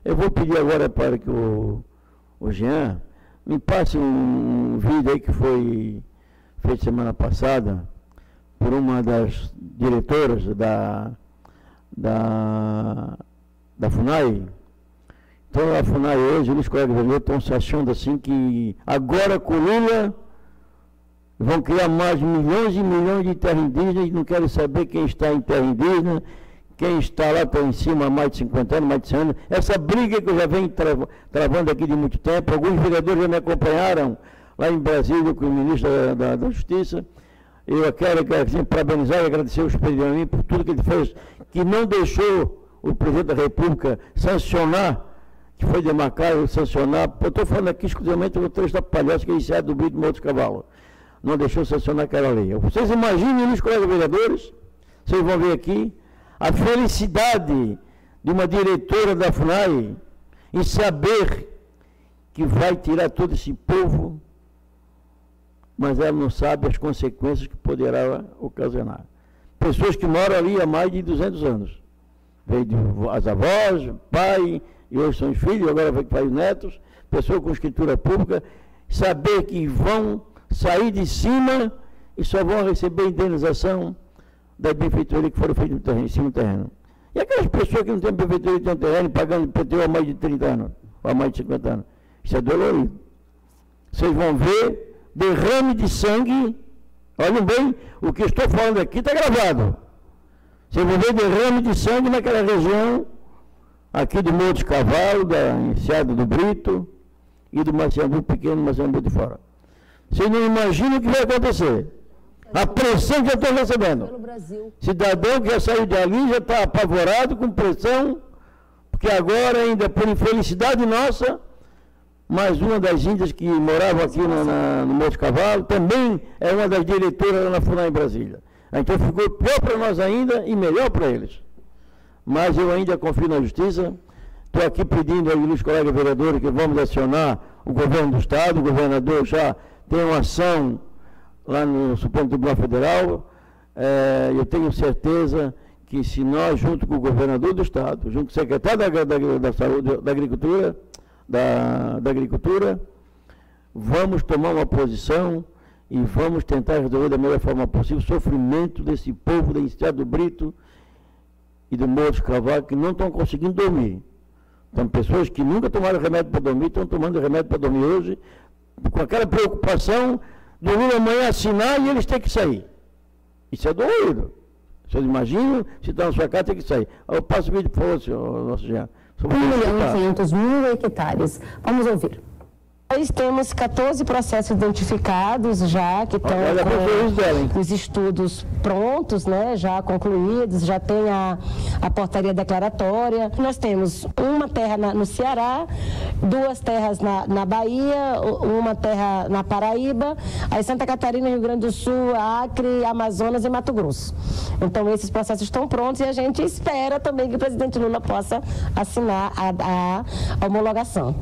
Eu vou pedir agora para que o Jean me passe um vídeo aí que foi feito semana passada por uma das diretoras da FUNAI. Então a FUNAI hoje, os colegas brasileiros estão se achando assim que agora com o Lula vão criar mais milhões e milhões de terra indígena e não querem saber quem está em terra indígena, quem está lá em cima há mais de 50 anos, mais de 100 anos. Essa briga que eu já venho travando aqui de muito tempo, alguns vereadores já me acompanharam lá em Brasília com o ministro da Justiça. Eu quero assim, parabenizar e agradecer ao Espírito Santo por tudo que ele fez, que não deixou o presidente da República sancionar, que foi demarcado, sancionar. Eu estou falando aqui exclusivamente do trecho da Palhoça, que é iniciado do Brito do Morro dos Cavalos. Não deixou sancionar aquela lei. Vocês imaginem, os colegas vereadores, vocês vão ver aqui, a felicidade de uma diretora da FUNAI em saber que vai tirar todo esse povo, mas ela não sabe as consequências que poderá ocasionar. Pessoas que moram ali há mais de 200 anos. Veio as avós, pai, e hoje são os filhos, agora vai para os netos, pessoas com escritura pública, saber que vão sair de cima e só vão receber indenização da benfeitoria que foram feitas em cima do terreno. E aquelas pessoas que não têm benfeitoria e têm um terreno pagando IPTU há mais de 30 anos, ou há mais de 50 anos. Isso é dolorido. Vocês vão ver derrame de sangue. Olhem bem, o que eu estou falando aqui está gravado. Vocês vão ver derrame de sangue naquela região, aqui do Morro dos Cavalos, da Enseada do Brito e do Maciambu Pequeno, Maciambu de Fora. Vocês não imaginam o que vai acontecer. A pressão que eu estou recebendo. Cidadão que já saiu de ali, já está apavorado com pressão, porque agora, ainda por infelicidade nossa, mais uma das índias que moravam aqui no Morro dos Cavalos, também é uma das diretoras lá na FUNAI em Brasília. Então ficou pior para nós ainda e melhor para eles. Mas eu ainda confio na Justiça. Estou aqui pedindo aos colegas vereadores que vamos acionar o governo do Estado. O governador já tem uma ação lá no Supremo Tribunal Federal. Eu tenho certeza que se nós, junto com o governador do Estado, junto com o secretário da Saúde, da Agricultura, vamos tomar uma posição e vamos tentar resolver da melhor forma possível o sofrimento desse povo da Enseada do Brito e do Morro dos Cavalos, que não estão conseguindo dormir. Então, pessoas que nunca tomaram remédio para dormir, estão tomando remédio para dormir hoje, com aquela preocupação do Lula amanhã assinar e eles têm que sair. Isso é dolorido. Vocês imaginam, se está na sua casa, tem que sair. Eu passo o vídeo, por favor, senhor nosso Jean. 1.500.000 hectares. Vamos ouvir. Nós temos 14 processos identificados já, que estão com os estudos prontos, né, já concluídos, já tem a portaria declaratória. Nós temos uma terra no Ceará, 2 terras na Bahia, uma terra na Paraíba, aí Santa Catarina, Rio Grande do Sul, Acre, Amazonas e Mato Grosso. Então esses processos estão prontos e a gente espera também que o presidente Lula possa assinar a homologação.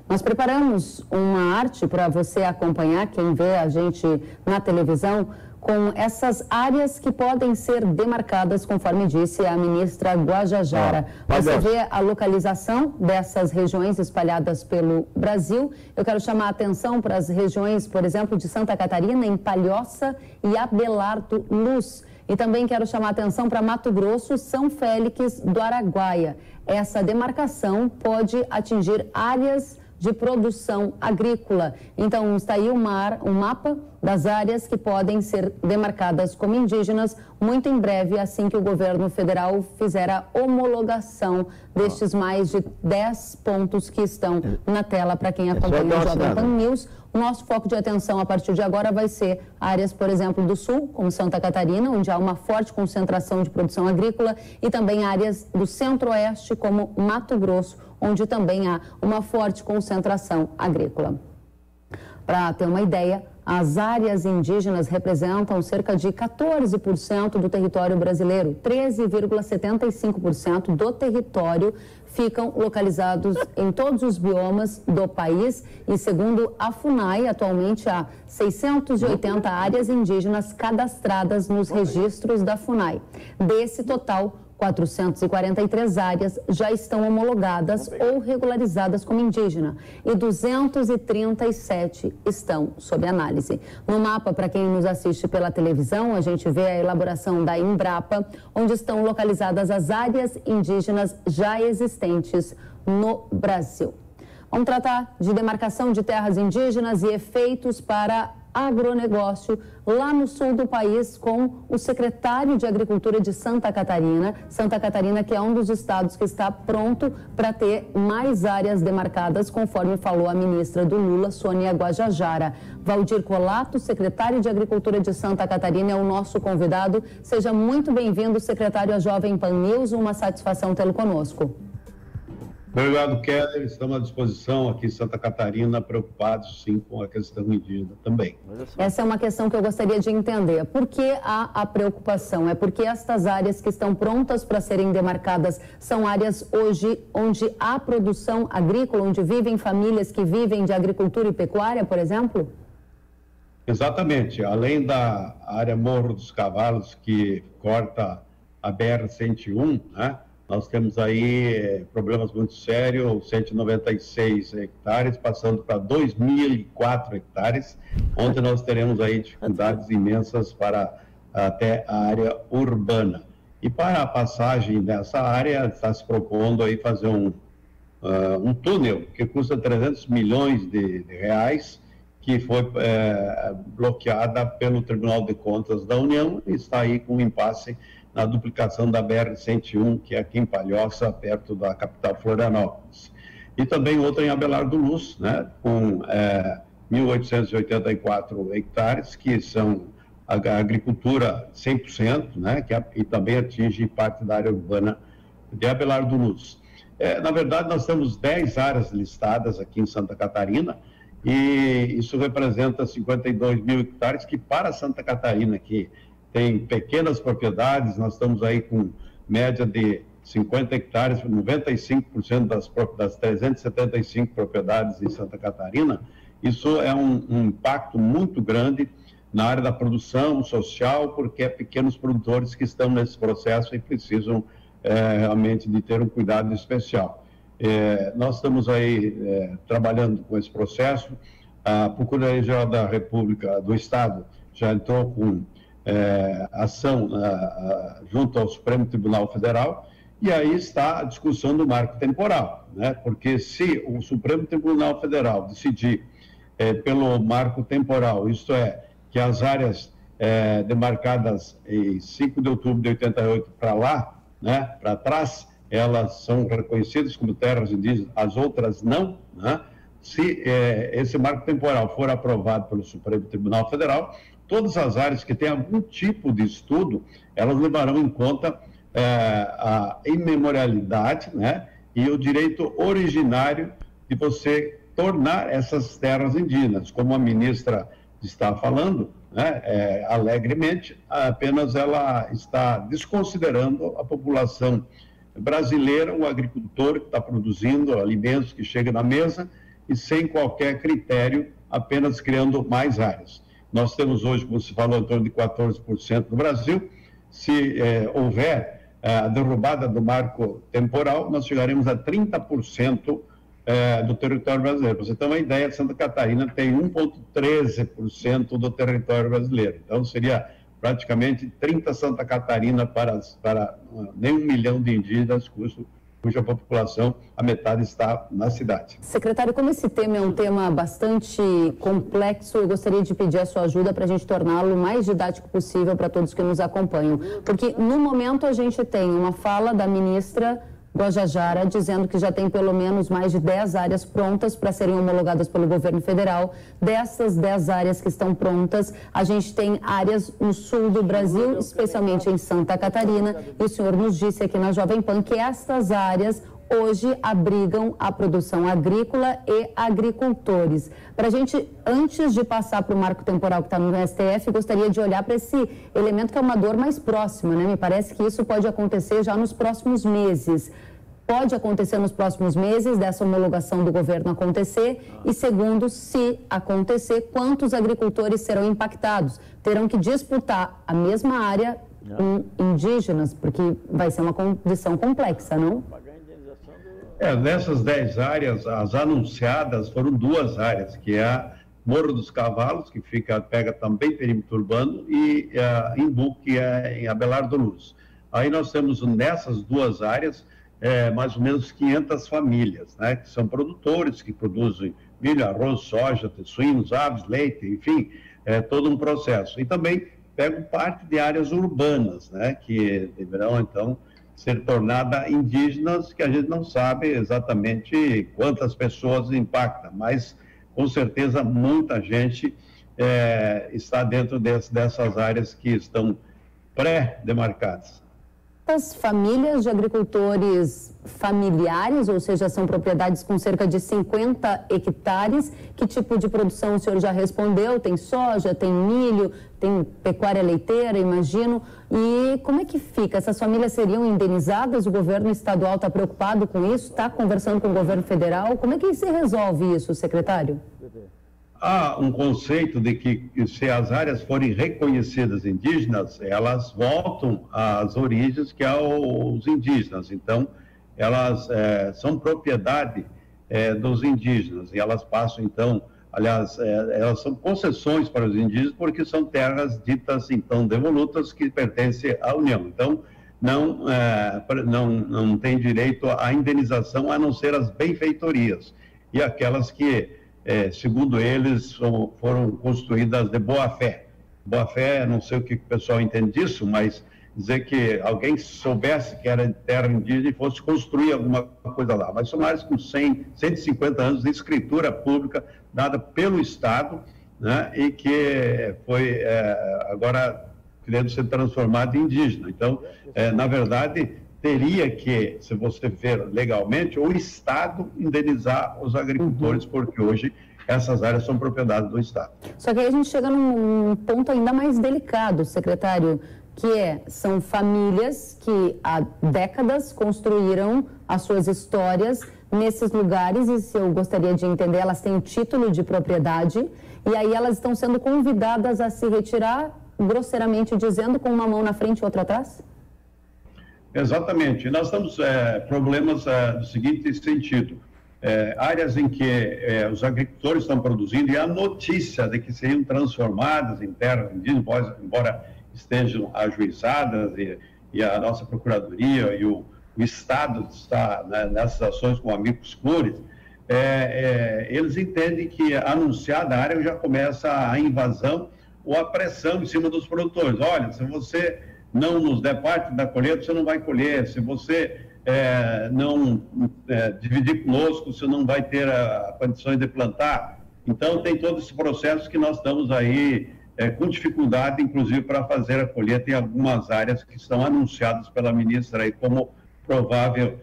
Nós preparamos uma arte para você acompanhar, quem vê a gente na televisão, com essas áreas que podem ser demarcadas, conforme disse a ministra Guajajara. Você vê a localização dessas regiões espalhadas pelo Brasil. Eu quero chamar a atenção para as regiões, por exemplo, de Santa Catarina, em Palhoça e Abelardo Luz. E também quero chamar a atenção para Mato Grosso, São Félix do Araguaia. Essa demarcação pode atingir áreas de produção agrícola. Então, está aí um mapa das áreas que podem ser demarcadas como indígenas, muito em breve, assim que o governo federal fizer a homologação destes mais de 10 pontos que estão na tela para quem acompanha o Jovem Pan News. O nosso foco de atenção a partir de agora vai ser áreas, por exemplo, do sul, como Santa Catarina, onde há uma forte concentração de produção agrícola, e também áreas do centro-oeste, como Mato Grosso, onde também há uma forte concentração agrícola. Para ter uma ideia, as áreas indígenas representam cerca de 14% do território brasileiro, 13,75% do território ficam localizados em todos os biomas do país e, segundo a FUNAI, atualmente há 680 áreas indígenas cadastradas nos registros da FUNAI. Desse total, 443 áreas já estão homologadas ou regularizadas como indígena e 237 estão sob análise. No mapa, para quem nos assiste pela televisão, a gente vê a elaboração da Embrapa, onde estão localizadas as áreas indígenas já existentes no Brasil. Vamos tratar de demarcação de terras indígenas e efeitos para agronegócio lá no sul do país com o secretário de Agricultura de Santa Catarina. Santa Catarina, que é um dos estados que está pronto para ter mais áreas demarcadas, conforme falou a ministra do Lula, Sônia Guajajara. Valdir Colato, secretário de Agricultura de Santa Catarina, é o nosso convidado. Seja muito bem-vindo, secretário, à Jovem Pan News. Uma satisfação tê-lo conosco. Obrigado, Keller. Estamos à disposição aqui em Santa Catarina, preocupados, sim, com a questão indígena também. Essa é uma questão que eu gostaria de entender. Por que há a preocupação? É porque estas áreas que estão prontas para serem demarcadas são áreas hoje onde há produção agrícola, onde vivem famílias que vivem de agricultura e pecuária, por exemplo? Exatamente. Além da área Morro dos Cavalos, que corta a BR-101, né? Nós temos aí problemas muito sérios, 196 hectares, passando para 2.004 hectares, onde nós teremos aí dificuldades imensas para até a área urbana. E para a passagem dessa área, está se propondo aí fazer um túnel que custa 300 milhões de reais, que foi bloqueada pelo Tribunal de Contas da União e está aí com um impasse na duplicação da BR-101, que é aqui em Palhoça, perto da capital Florianópolis. E também outra em Abelardo Luz, né, com 1.884 hectares, que são a agricultura 100%, né, e também atinge parte da área urbana de Abelardo Luz. Na verdade, nós temos 10 áreas listadas aqui em Santa Catarina, e isso representa 52 mil hectares, que para Santa Catarina, que tem pequenas propriedades, nós estamos aí com média de 50 hectares, 95% das 375 propriedades em Santa Catarina. Isso é um impacto muito grande na área da produção social, porque é pequenos produtores que estão nesse processo e precisam realmente de ter um cuidado especial. Nós estamos aí trabalhando com esse processo. A Procuradoria-Geral da República do Estado já entrou com ação junto ao Supremo Tribunal Federal, e aí está a discussão do marco temporal, né? Porque se o Supremo Tribunal Federal decidir pelo marco temporal, isto é, que as áreas demarcadas em 5 de outubro de 88 para lá, né, para trás, elas são reconhecidas como terras indígenas, as outras não, né? Se esse marco temporal for aprovado pelo Supremo Tribunal Federal, todas as áreas que têm algum tipo de estudo, elas levarão em conta a imemorialidade, né, e o direito originário de você tornar essas terras indígenas. Como a ministra está falando, né, alegremente, apenas ela está desconsiderando a população brasileira, o agricultor que está produzindo alimentos que chega na mesa e sem qualquer critério, apenas criando mais áreas. Nós temos hoje, como se falou, em torno de 14% no Brasil. Se houver a derrubada do marco temporal, nós chegaremos a 30% do território brasileiro. Para você ter uma ideia, Santa Catarina tem 1,13% do território brasileiro. Então, seria praticamente 30 Santa Catarina para nem 1 milhão de indígenas, cuja população, a metade está na cidade. Secretário, como esse tema é um tema bastante complexo, eu gostaria de pedir a sua ajuda para a gente torná-lo o mais didático possível para todos que nos acompanham. Porque, no momento, a gente tem uma fala da ministra Guajajara dizendo que já tem pelo menos mais de 10 áreas prontas para serem homologadas pelo governo federal. Dessas 10 áreas que estão prontas, a gente tem áreas no sul do Brasil, especialmente em Santa Catarina, e o senhor nos disse aqui na Jovem Pan que estas áreas hoje abrigam a produção agrícola e agricultores. Para a gente, antes de passar para o marco temporal que está no STF, gostaria de olhar para esse elemento que é uma dor mais próxima, né? Me parece que isso pode acontecer já nos próximos meses. Pode acontecer nos próximos meses dessa homologação do governo acontecer? E segundo, se acontecer, quantos agricultores serão impactados? Terão que disputar a mesma área indígenas, porque vai ser uma condição complexa, não? Nessas 10 áreas, as anunciadas foram 2 áreas, que é a Morro dos Cavalos, que pega também perímetro urbano, e Imbu, que é em Abelardo Luz. Aí nós temos nessas 2 áreas mais ou menos 500 famílias, né, que são produtores, que produzem milho, arroz, soja, suínos, aves, leite, enfim, todo um processo. E também pegam parte de áreas urbanas, né, que deverão, então, ser tornadas indígenas, que a gente não sabe exatamente quantas pessoas impacta, mas com certeza muita gente está dentro dessas áreas que estão pré-demarcadas. As famílias de agricultores familiares, ou seja, são propriedades com cerca de 50 hectares, que tipo de produção o senhor já respondeu? Tem soja, tem milho, tem pecuária leiteira, imagino. E como é que fica? Essas famílias seriam indenizadas? O governo estadual está preocupado com isso? Está conversando com o governo federal? Como é que se resolve isso, secretário? Há um conceito de que, se as áreas forem reconhecidas indígenas, elas voltam às origens, que é os indígenas. Então, elas são propriedade dos indígenas, e elas passam, então, aliás, elas são concessões para os indígenas, porque são terras ditas, então, devolutas, que pertencem à União. Então, não tem direito à indenização, a não ser as benfeitorias, e aquelas que segundo eles, foram construídas de boa-fé. Boa-fé, não sei o que o pessoal entende disso, mas dizer que alguém soubesse que era de terra indígena e fosse construir alguma coisa lá. Mas são áreas com 150 anos de escritura pública dada pelo Estado, né, e que foi agora querendo ser transformado em indígena. Então, na verdade, teria que, se você ver legalmente, o Estado indenizar os agricultores, porque hoje essas áreas são propriedade do Estado. Só que aí a gente chega num ponto ainda mais delicado, secretário, que são famílias que há décadas construíram as suas histórias nesses lugares, e se eu gostaria de entender, elas têm o título de propriedade, e aí elas estão sendo convidadas a se retirar, grosseiramente dizendo, com uma mão na frente e outra atrás? Exatamente. Nós temos problemas do seguinte sentido. Áreas em que os agricultores estão produzindo, e a notícia de que seriam transformadas em terras indígenas, embora estejam ajuizadas, e a nossa Procuradoria e o Estado está, né, nessas ações com amigos cures, eles entendem que anunciada a área já começa a invasão ou a pressão em cima dos produtores. Olha, se você não nos der parte da colheita, você não vai colher. Se você não dividir conosco, você não vai ter condições de plantar. Então, tem todo esse processo que nós estamos aí com dificuldade, inclusive, para fazer a colheita em algumas áreas que estão anunciadas pela ministra aí como provável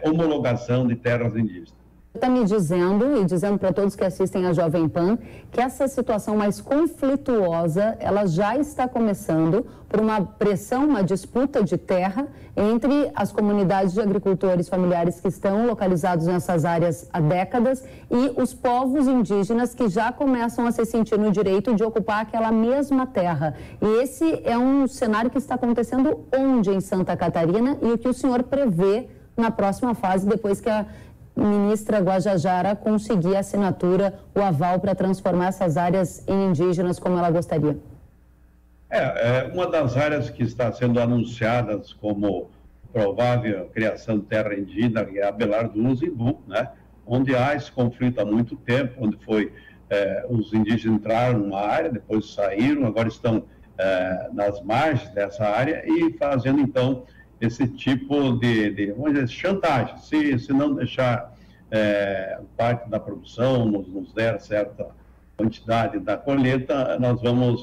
homologação de terras indígenas. Está me dizendo, e dizendo para todos que assistem a Jovem Pan, que essa situação mais conflituosa, ela já está começando por uma pressão, uma disputa de terra entre as comunidades de agricultores familiares que estão localizados nessas áreas há décadas e os povos indígenas que já começam a se sentir no direito de ocupar aquela mesma terra. E esse é um cenário que está acontecendo onde em Santa Catarina, e o que o senhor prevê na próxima fase, depois que a ministra Guajajara conseguir a assinatura, o aval para transformar essas áreas em indígenas como ela gostaria? Uma das áreas que está sendo anunciadas como provável criação de terra indígena é Abelardo Luz e Imbu, né? Onde há esse conflito há muito tempo, onde os indígenas entraram numa área, depois saíram, agora estão nas margens dessa área e fazendo, então, esse tipo de vamos dizer, chantagem. Se não deixar parte da produção, nos der certa quantidade da colheita, nós vamos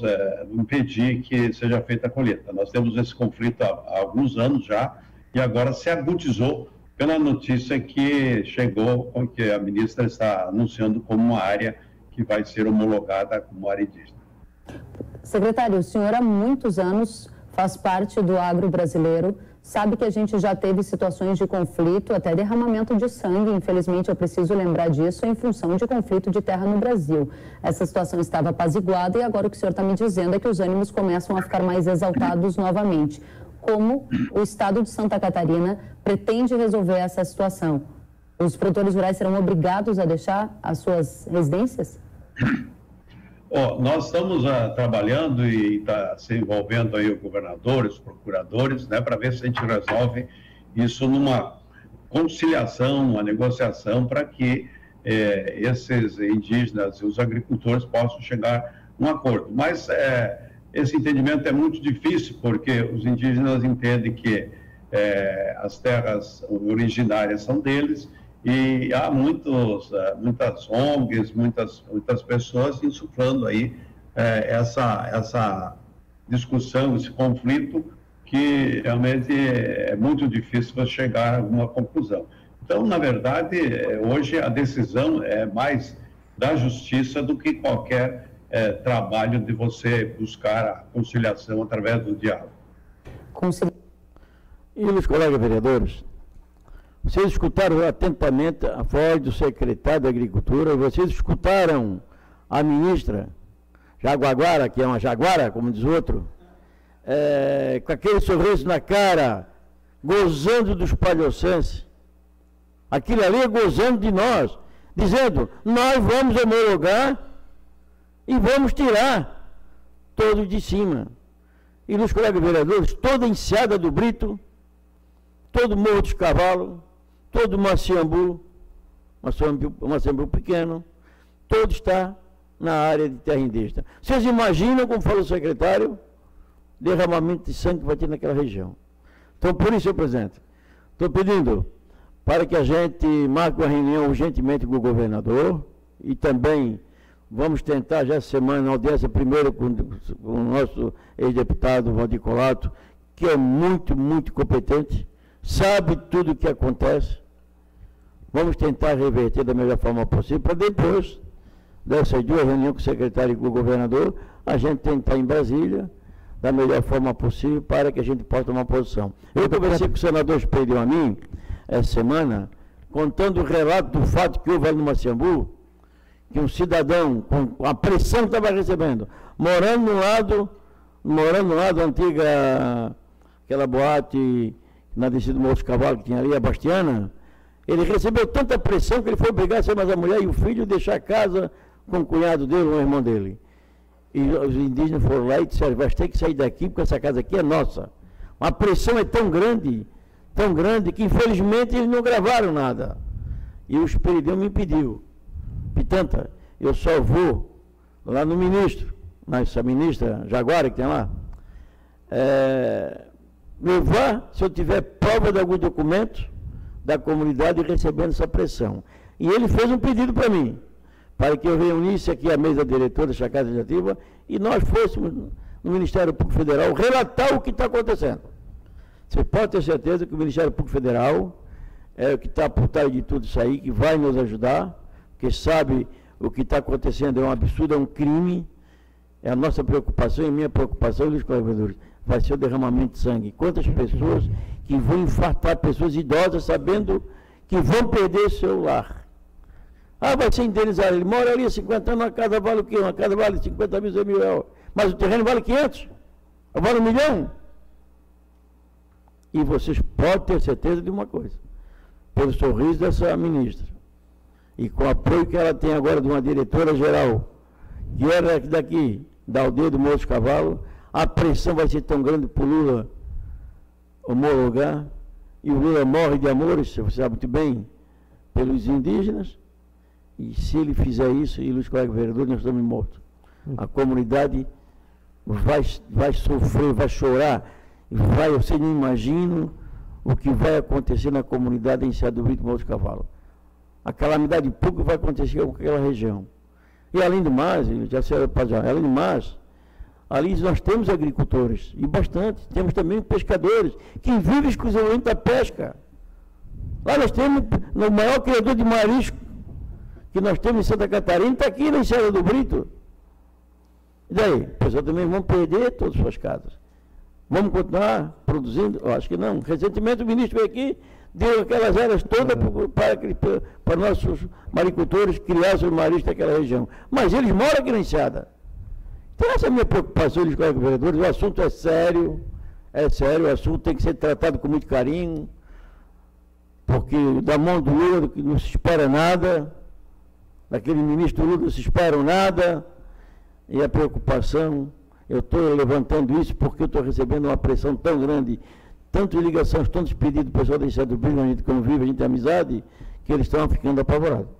impedir que seja feita a colheita. Nós temos esse conflito há alguns anos já, e agora se agudizou pela notícia que chegou, que a ministra está anunciando como uma área que vai ser homologada como área indígena. Secretário, o senhor há muitos anos faz parte do agro brasileiro, sabe que a gente já teve situações de conflito, até derramamento de sangue, infelizmente eu preciso lembrar disso, em função de conflito de terra no Brasil. Essa situação estava apaziguada e agora o que o senhor está me dizendo é que os ânimos começam a ficar mais exaltados novamente. Como o estado de Santa Catarina pretende resolver essa situação? Os produtores rurais serão obrigados a deixar as suas residências? Nós estamos trabalhando e está se envolvendo aí o governador, os procuradores, né, para ver se a gente resolve isso numa conciliação, uma negociação, para que esses indígenas e os agricultores possam chegar a um acordo. Mas esse entendimento é muito difícil, porque os indígenas entendem que as terras originárias são deles, e há muitas ONGs, muitas pessoas insuflando aí essa discussão, esse conflito, que realmente é muito difícil você chegar a alguma conclusão. Então, na verdade, hoje a decisão é mais da justiça do que qualquer trabalho de você buscar a conciliação através do diálogo. E os colegas vereadores, vocês escutaram atentamente a voz do secretário da Agricultura, vocês escutaram a ministra Jaguara, que é uma jaguara, como diz outro, com aquele sorriso na cara, gozando dos palhocenses. Aquilo ali é gozando de nós, dizendo, nós vamos homologar e vamos tirar todos de cima. E nos colegas vereadores, toda a enseada do Brito, todo Morro dos Cavalos, todo Maciambu pequeno, todo está na área de terra indígena. Vocês imaginam, como falou o secretário, derramamento de sangue que vai ter naquela região. Então, por isso, senhor presidente, estou pedindo para que a gente marque uma reunião urgentemente com o governador e também vamos tentar já essa semana, na audiência primeiro com o nosso ex-deputado Valdir Colato, que é muito, muito competente, sabe tudo o que acontece. Vamos tentar reverter da melhor forma possível, para depois dessas duas reuniões com o secretário e com o governador, a gente tentar em Brasília, da melhor forma possível, para que a gente possa tomar posição. Eu conversei com o senador Espelho a mim, essa semana, contando o relato do fato que houve ali no Maciambu, que um cidadão, com a pressão que estava recebendo, morando no lado da antiga, aquela boate na descida do Morro dos Cavalos que tinha ali, a Bastiana, ele recebeu tanta pressão que ele foi obrigado a ser mais a mulher e o filho deixar a casa com o cunhado dele, o irmão dele. E os indígenas foram lá e disseram, vai ter que sair daqui porque essa casa aqui é nossa. A pressão é tão grande, que infelizmente eles não gravaram nada. E o Esperidão me impediu. Pitanta, eu só vou lá no ministro, essa ministra Jaguara que tem lá, levar, se eu tiver prova de algum documento da comunidade recebendo essa pressão. E ele fez um pedido para mim, para que eu reunisse aqui a mesa diretora da Casa Legislativa e nós fôssemos no Ministério Público Federal relatar o que está acontecendo. Você pode ter certeza que o Ministério Público Federal é o que está por trás de tudo isso aí, que vai nos ajudar, porque sabe o que está acontecendo é um absurdo, é um crime, é a nossa preocupação e minha preocupação, Luiz Corredores, vai ser o derramamento de sangue. Quantas pessoas que vão infartar, pessoas idosas, sabendo que vão perder seu lar. Vai ser indenizado, ele mora ali há 50 anos, uma casa vale o quê? Uma casa vale 50 mil, 100 mil reais, mas o terreno vale 500, vale 1 milhão. E vocês podem ter certeza de uma coisa, pelo sorriso dessa ministra, e com o apoio que ela tem agora de uma diretora-geral, que era daqui, da aldeia do Morro dos Cavalos, a pressão vai ser tão grande para o Lula homologar, e o Lula morre de amores, você sabe muito bem, pelos indígenas, e se ele fizer isso, e os colegas vereadores, nós estamos mortos. A comunidade vai sofrer, vai chorar, você não imagina o que vai acontecer na comunidade em Serra do Brito e Morro dos Cavalos. A calamidade pública vai acontecer com aquela região. E além do mais, além do mais, ali nós temos agricultores, e bastante, temos também pescadores, que vivem exclusivamente da pesca. Lá nós temos o maior criador de marisco que nós temos em Santa Catarina, está aqui na Serra do Brito. E daí? As pessoas também vão perder todas as suas casas. Vamos continuar produzindo? Eu acho que não. Recentemente o ministro veio aqui, deu aquelas áreas todas para nossos maricultores criar seus maristas daquela região. Mas eles moram aqui na Enseada. Então essa é a minha preocupação, eles colegas vereadores, o assunto é sério, o assunto tem que ser tratado com muito carinho, porque da mão do Lula não se espera nada, daquele ministro Lula não se espera nada, e a preocupação, eu estou levantando isso porque eu estou recebendo uma pressão tão grande, tanto de ligações, tantos pedidos do pessoal da Enseada do Brito, a gente convive, a gente tem amizade, que eles estão ficando apavorados.